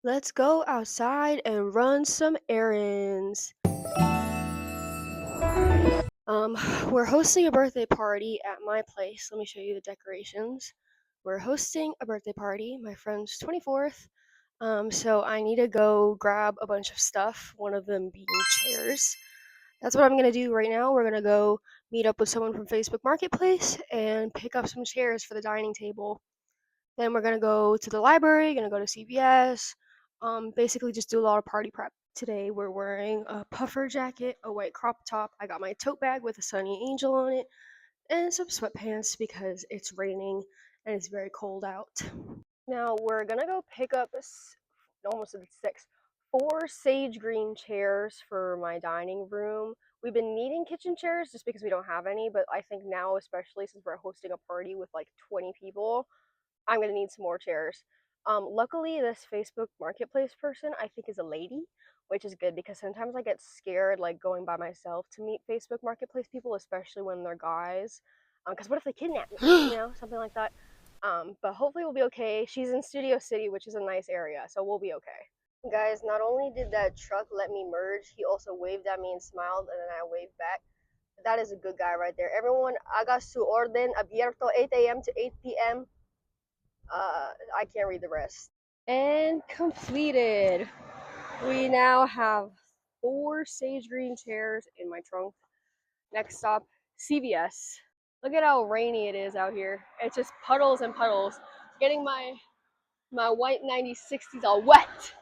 Let's go outside and run some errands. Um, we're hosting a birthday party at my place. Let me show you the decorations. We're hosting a birthday party. My friend's 24th. So I need to go grab a bunch of stuff, one of them being chairs. That's what I'm gonna do right now. We're gonna go meet up with someone from Facebook Marketplace and pick up some chairs for the dining table. Then we're gonna go to the library, gonna go to CVS. Basically just do a lot of party prep. Today we're wearing a puffer jacket, a white crop top. I got my tote bag with a Sunny Angel on it, and some sweatpants because it's raining and it's very cold out. Now we're gonna go pick up almost four sage green chairs for my dining room. We've been needing kitchen chairs just because we don't have any, but I think now, especially since we're hosting a party with like 20 people, I'm gonna need some more chairs. Luckily, this Facebook Marketplace person I think is a lady, which is good because sometimes I get scared like going by myself to meet Facebook Marketplace people, especially when they're guys. Because what if they kidnap me? Something like that. But hopefully we'll be okay. She's in Studio City, which is a nice area, so we'll be okay. Guys, not only did that truck let me merge, he also waved at me and smiled, and then I waved back. That is a good guy right there. Everyone, haga su orden abierto 8 a.m. to 8 p.m. I can't read the rest. And completed. We now have four sage green chairs in my trunk. Next stop, CVS. Look at how rainy it is out here. It's just puddles and puddles. Getting my white 9060s all wet.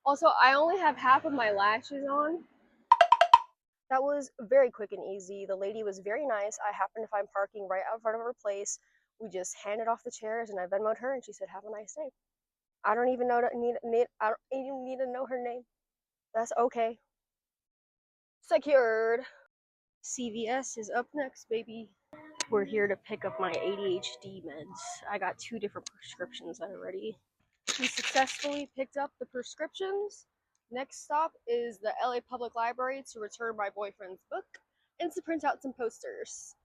Also, I only have half of my lashes on. That was very quick and easy. The lady was very nice. I happened to find parking right out front of her place. We just handed off the chairs and I Venmoed her and she said, "Have a nice day." I don't even know I don't even need to know her name. That's okay. Secured. CVS is up next, baby. We're here to pick up my ADHD meds. I got two different prescriptions already. We successfully picked up the prescriptions. Next stop is the LA Public Library to return my boyfriend's book and to print out some posters.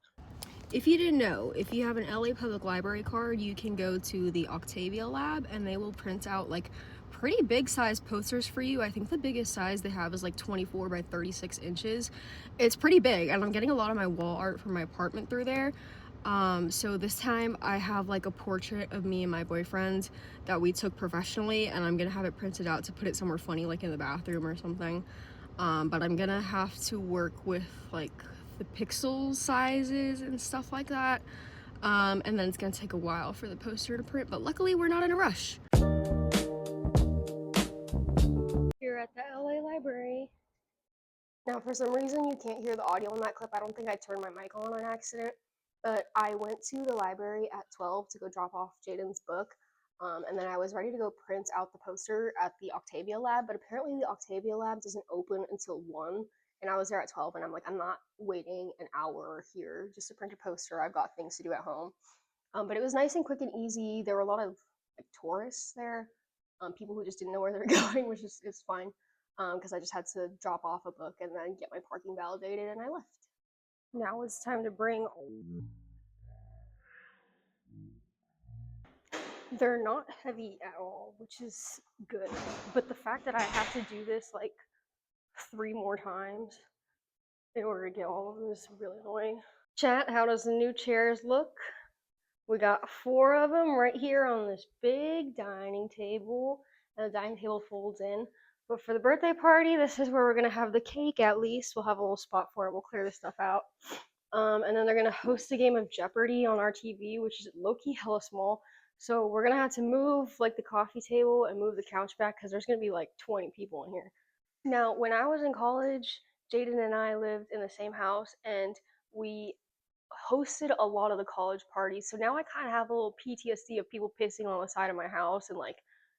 If you didn't know, if you have an LA Public Library card, you can go to the Octavia Lab and they will print out like pretty big size posters for you. I think the biggest size they have is like 24 by 36 inches. It's pretty big, and I'm getting a lot of my wall art from my apartment through there. So this time I have like a portrait of me and my boyfriend that we took professionally, and I'm gonna have it printed out to put it somewhere funny, like in the bathroom or something. But I'm gonna have to work with like the pixel sizes and stuff like that. And then it's gonna take a while for the poster to print, but luckily we're not in a rush. Here at the LA Library. Now, for some reason, you can't hear the audio in that clip. I don't think I turned my mic on accident, but I went to the library at 12 to go drop off Jaden's book. And then I was ready to go print out the poster at the Octavia Lab, but apparently the Octavia Lab doesn't open until 1. And I was there at 12, and I'm like, I'm not waiting an hour here just to print a poster. I've got things to do at home. But it was nice and quick and easy. There were a lot of like tourists there, people who just didn't know where they were going, which is fine because I just had to drop off a book and then get my parking validated, and I left. Now it's time to bring. They're not heavy at all, which is good. But the fact that I have to do this like 3 more times in order to get all of them is really annoying. Chat, how does the new chairs look? We got 4 of them right here on this big dining table, and the dining table folds in. But for the birthday party, this is where we're gonna have the cake. At least we'll have a little spot for it. We'll clear this stuff out. And then they're gonna host a game of Jeopardy on our TV, which is low-key hella small. So we're gonna have to move like the coffee table and move the couch back because there's gonna be like 20 people in here. Now, when I was in college, Jaden and I lived in the same house, and we hosted a lot of the college parties. So now I kind of have a little PTSD of people pissing on the side of my house and like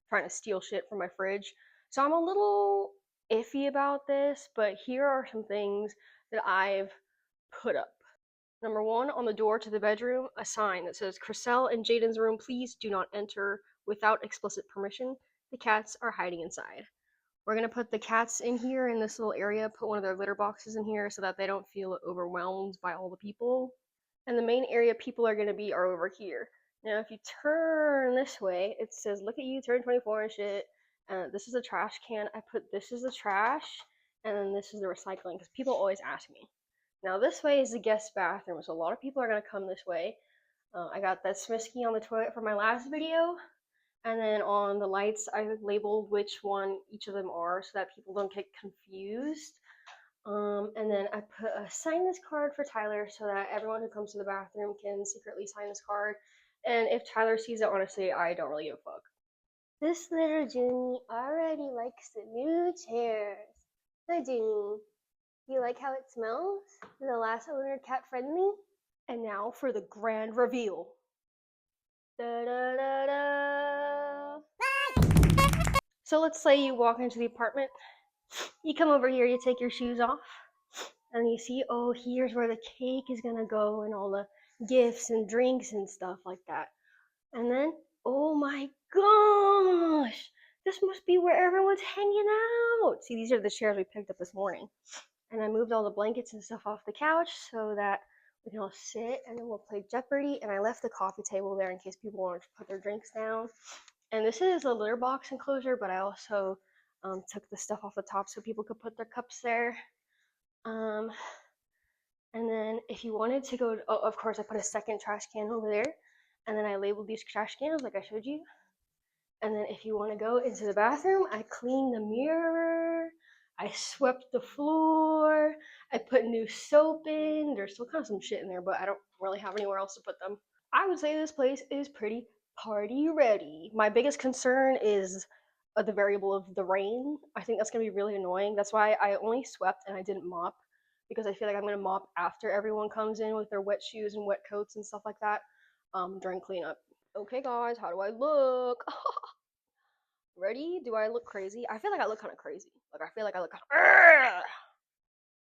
trying to steal shit from my fridge. So I'm a little iffy about this, but here are some things that I've put up. Number 1, on the door to the bedroom, a sign that says, "Chriselle and Jaden's room, please do not enter without explicit permission. The cats are hiding inside." We're gonna put the cats in here in this little area, put one of their litter boxes in here so that they don't feel overwhelmed by all the people. And the main area people are gonna be are over here. Now, if you turn this way, it says, "Look at you, turn 24 and shit." This is a trash can. I put this is the trash, and then this is the recycling because people always ask me. Now this way is the guest bathroom, so a lot of people are gonna come this way. I got that Smisky on the toilet for my last video, and then on the lights I labeled which one each of them are so that people don't get confused. And then I put a sign this card for Tyler so that everyone who comes to the bathroom can secretly sign this card. And if Tyler sees it, honestly, I don't really give a fuck. This little Junie already likes the new chairs. Hi, Junie. You like how it smells? Is the last owner cat friendly? And now for the grand reveal. Da da da da. So let's say you walk into the apartment. You come over here, you take your shoes off, and you see, oh, here's where the cake is gonna go and all the gifts and drinks and stuff like that. And then, oh my gosh, this must be where everyone's hanging out. See, these are the chairs we picked up this morning. And I moved all the blankets and stuff off the couch so that we can all sit and then we'll play Jeopardy. And I left the coffee table there in case people wanted to put their drinks down. And this is a litter box enclosure, but I also took the stuff off the top so people could put their cups there. And then if you wanted to go, oh, of course, I put a second trash can over there. And then I labeled these trash cans like I showed you. And then if you want to go into the bathroom, I cleaned the mirror. I swept the floor. I put new soap in. There's still kind of some shit in there, but I don't really have anywhere else to put them. I would say this place is pretty party ready. My biggest concern is the variable of the rain. I think that's going to be really annoying. That's why I only swept and I didn't mop, because I feel like I'm going to mop after everyone comes in with their wet shoes and wet coats and stuff like that during cleanup. Okay, guys, how do I look? Ready? Do I look crazy? I feel like I look kind of crazy. Like, I feel like I look kind of.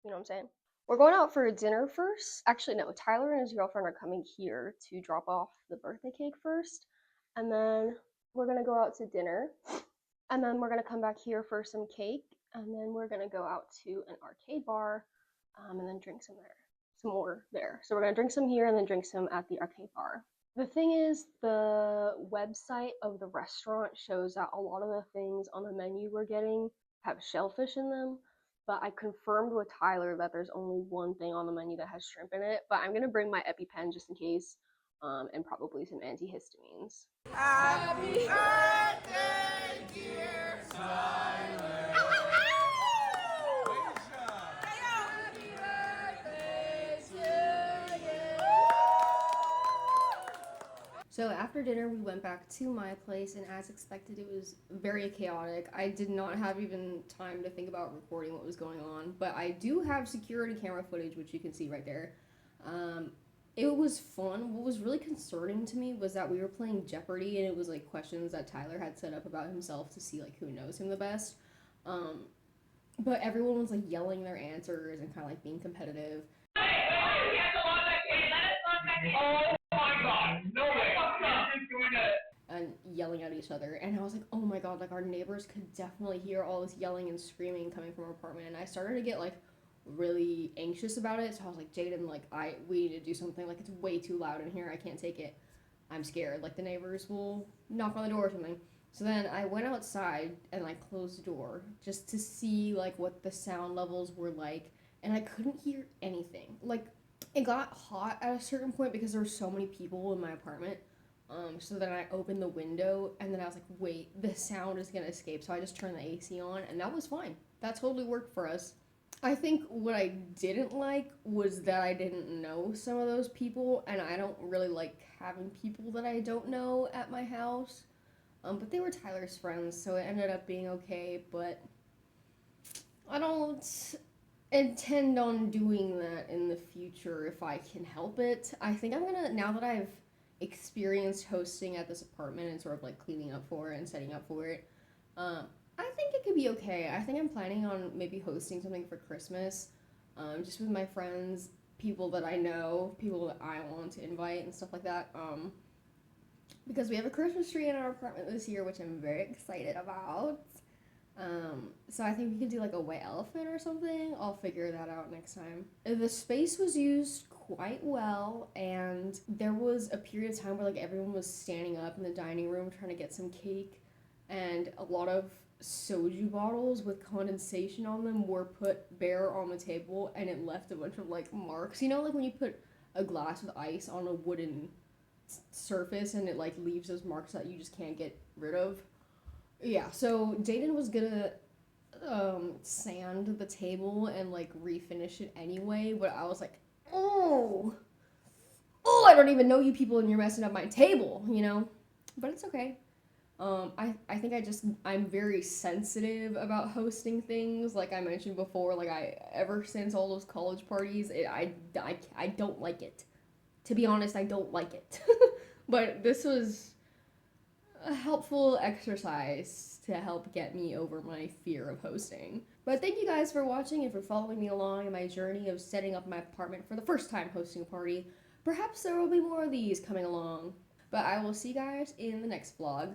You know what I'm saying? We're going out for dinner first. Actually, no. Tyler and his girlfriend are coming here to drop off the birthday cake first. And then we're going to go out to dinner. And then we're going to come back here for some cake. And then we're going to go out to an arcade bar and then drink some more there. So we're going to drink some here and then drink some at the arcade bar. The thing is, the website of the restaurant shows that a lot of the things on the menu we're getting have shellfish in them, but I confirmed with Tyler that there's only one thing on the menu that has shrimp in it, but I'm going to bring my EpiPen just in case, and probably some antihistamines. Happy birthday, dear Tyler! So after dinner, we went back to my place, and as expected, it was very chaotic. I did not have even time to think about recording what was going on, but I do have security camera footage, which you can see right there. It was fun. What was really concerning to me was that we were playing Jeopardy, and it was like questions that Tyler had set up about himself to see like who knows him the best. But everyone was like yelling their answers and kind of like being competitive. Oh my god, no way! And yelling at each other, and I was like, oh my god, like our neighbors could definitely hear all this yelling and screaming coming from our apartment, and I started to get like really anxious about it. So I was like, Jaden, like we need to do something. Like it's way too loud in here. I can't take it. I'm scared. Like the neighbors will knock on the door or something. So then I went outside and like closed the door just to see like what the sound levels were like, and I couldn't hear anything. Like it got hot at a certain point because there were so many people in my apartment. So then I opened the window, and then I was like, wait, the sound is gonna escape. So I just turned the AC on, and that was fine. That totally worked for us. I think what I didn't like was that I didn't know some of those people, and I don't really like having people that I don't know at my house. But they were Tyler's friends, so it ended up being okay, but I don't intend on doing that in the future if I can help it. I think I'm gonna, now that I've experienced hosting at this apartment and sort of like cleaning up for it and setting up for it, I think it could be okay. I think I'm planning on maybe hosting something for Christmas, just with my friends, people that I know, people that I want to invite and stuff like that. Because we have a Christmas tree in our apartment this year, which I'm very excited about. So I think we could do like a white elephant or something. I'll figure that out next time. The space was used quite well, and there was a period of time where like everyone was standing up in the dining room trying to get some cake, and a lot of soju bottles with condensation on them were put bare on the table, and it left a bunch of like marks. You know, like when you put a glass with ice on a wooden surface and it like leaves those marks that you just can't get rid of. Yeah, so Jaden was gonna sand the table and like refinish it anyway, but I was like, oh, I don't even know you people and you're messing up my table, you know? But it's okay. I think I'm very sensitive about hosting things. Like I mentioned before, like ever since all those college parties, I don't like it. To be honest, I don't like it. But this was a helpful exercise to help get me over my fear of hosting. But thank you guys for watching and for following me along in my journey of setting up my apartment for the first time hosting a party. Perhaps there will be more of these coming along. But I will see you guys in the next vlog.